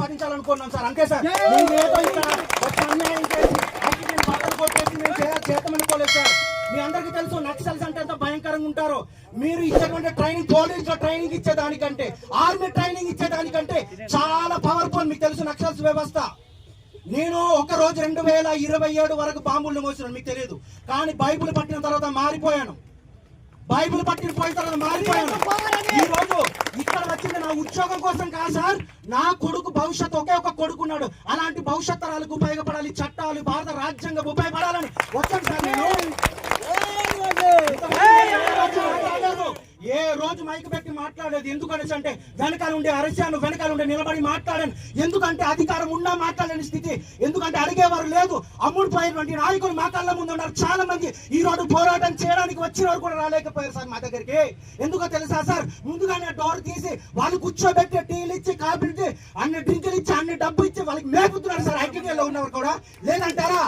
సాధించాలనుకున్నాం sir. అంతే sir. మేమేదో ఇక్కడ వచ్చి అన్యాయం చేసి అన్ని నేను బట్టలు కొట్టేసి మేము చేతమనుకోలేదు సార్. మీ అందరికీ తెలుసు నక్సల్స్ అంటే ఎంత భయంకరంగా ఉంటారో. మీరు ఇచ్చేటువంటి ట్రైనింగ్, పోలీసులో ట్రైనింగ్ ఇచ్చేదానికంటే, ఆర్మీ ట్రైనింగ్ ఇచ్చేదానికంటే చాలా పవర్ఫుల్. మీకు తెలుసు నక్సల్స్ వ్యవస్థ. నేను ఒక రోజు 2027 వరకు బాంబులు మోసినాను, మీకు తెలియదు. కానీ బైబుల్ పట్టిన తర్వాత మారిపోయాను. బైబుల్ పట్టిన పోయిన తర్వాత మారిపోయాను. ఈ రోజు ఇక్కడ వచ్చింది నా ఉద్యోగం కోసం కాదు సార్. నా కొడుకు భవిష్యత్తు, ఒకే ఒక కొడుకు ఉన్నాడు. అలాంటి భవిష్యత్ తరాలకు ఉపయోగపడాలి, చట్టాలు భారత రాజ్యాంగం ఉపయోగపడాలని వచ్చాను సార్. నేను ఏ రోజు మైక్ పెట్టి మాట్లాడేది ఎందుకనేసి అంటే వెనకాల ఉండే అరసాను, వెనకాల ఉండే నిలబడి మాట్లాడాను. ఎందుకంటే అధికారం ఉన్నా మాట్లాడలేని స్థితి. ఎందుకంటే అడిగేవారు లేదు. అమ్ముడు పోయినటువంటి నాయకులు మా కళ్ళ ముందు ఉన్నారు. చాలా మంది ఈ రోజు పోరాటం చేయడానికి వచ్చిన వారు కూడా రాలేకపోయారు సార్ మా దగ్గరికి. ఎందుకో తెలుసా సార్, ముందుగానే డోర్ తీసి వాళ్ళు కూర్చోబెట్టి టీలు ఇచ్చి, కాఫీ ఇచ్చి, అన్ని డ్రింకులు ఇచ్చి, అన్ని డబ్బు ఇచ్చి వాళ్ళకి మేపుతున్నారు సార్. ఐటీలో ఉన్నవారు కూడా లేదంటారా?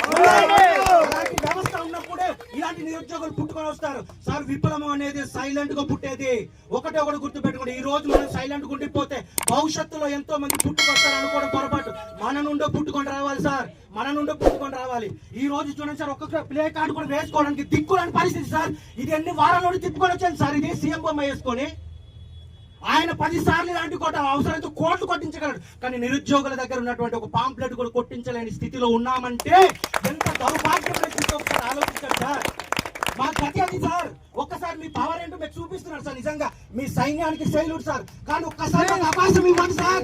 అలాంటి వ్యవస్థ ఉన్నప్పుడే ఇలాంటి నిరుద్యోగులు పుట్టుకొని వస్తారు సార్. విప్లవం అనేది సైలెంట్ గా పుట్టేది. ఒకటి గుర్తు పెట్టుకోండి. ఈ రోజు మనం సైలెంట్ గా ఉండిపోతే భవిష్యత్తులో ఎంతో మంది పుట్టుకొస్తారు అనుకోవడం పొరపాటు. మన నుండే పుట్టుకొని రావాలి సార్. మన నుండే పుట్టుకొని రావాలి. ఈ రోజు చూడండి సార్, ఒక్కొక్క ప్లే కార్డు కూడా వేసుకోవడానికి దిక్కులేని పరిస్థితి సార్. ఇది ఎన్ని వారాల నుండి తిప్పుకొని వచ్చాను సార్. ఇది సీఎం బొమ్మ వేసుకొని ఆయన 10 సార్లు ఇలాంటి అవసరమైతే కోట్లు కొట్టించగలడు. కానీ నిరుద్యోగుల దగ్గర ఉన్నటువంటి ఒక పాంప్లెట్ కూడా కొట్టించలేని స్థితిలో ఉన్నామంటే ఎంత దౌర్భాగ్యమైన స్థితి ఒకసారి ఆలోచించండి సార్. మా గతి అది సార్. ఒక్కసారి మీ పవర్ ఏంటో మీకు చూపిస్తున్నారు సార్. నిజంగా మీ సైన్యానికి శైలుడు సార్. కానీ ఒక్కసారి అవకాశం ఇవ్వండి సార్.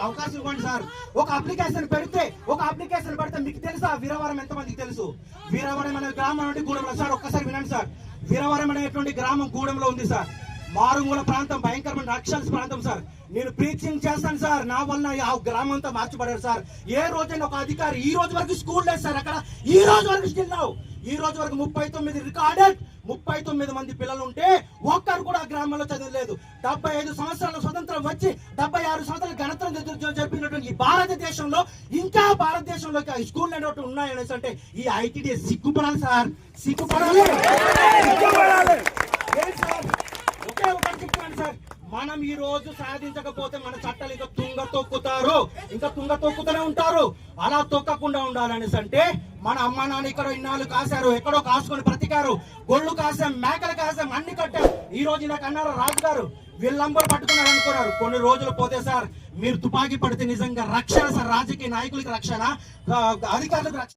అవకాశం ఇవ్వండి సార్. ఒక అప్లికేషన్ పెడితే మీకు తెలుసా వీరవరం ఎంతమందికి తెలుసు? వీరవరం అనే గ్రామం నుండి గూడెంలో సార్. ఒక్కసారి వినండి సార్. వీరవరం అనేటువంటి గ్రామం గూడెంలో ఉంది సార్. మారుమూల ప్రాంతం, భయంకరమైన నక్సల్స్ ప్రాంతం సార్. నేను ప్రీచింగ్ చేస్తాను సార్. నా వల్ల ఆ గ్రామం అంతా మార్చబడారు సార్. ఏ రోజైనా ఒక అధికారి ఈ రోజు వరకు స్కూల్ లేదు సార్ అక్కడ. ఈ రోజు వరకు స్టిల్ నావు. ఈ రోజు వరకు 39 రికార్డెడ్ 39 మంది పిల్లలు ఉంటే ఒక్కరు కూడా ఆ గ్రామంలో చదవలేదు. 75 సంవత్సరాల స్వతంత్రం వచ్చి 76 సంవత్సరాల గణతంత్రం జరిపినటువంటి ఈ భారతదేశంలో ఇంకా భారతదేశంలో స్కూల్ అనేవి ఉన్నాయనేసి అంటే ఈ ఐటీడీ సిగ్గుపడాలి సార్. సిగ్గుపడాలి. ఒకే ఒకటి చెప్తాను సార్. మనం ఈ రోజు సాధించకపోతే మన చట్టాలు ఇంకా తుంగ తొక్కుతూనే ఉంటారు. అలా తొక్కకుండా ఉండాలనేసి అంటే మన అమ్మ నాన్న ఇక్కడ ఇన్నాళ్ళు కాశారు, ఎక్కడో కాసుకొని బ్రతికారు. గొళ్ళు కాసాం, మేకలు కాసాం, అన్ని కట్టాం. ఈ రోజు నాకు అన్నారు రాజు గారు వీళ్ళంబరు పట్టుకున్నారు అనుకున్నారు. కొన్ని రోజులు పోతే సార్ మీరు తుపాకీ పడితే నిజంగా రక్షణ సార్. రాజకీయ నాయకులకి రక్షణ, అధికారులకు రక్షణ.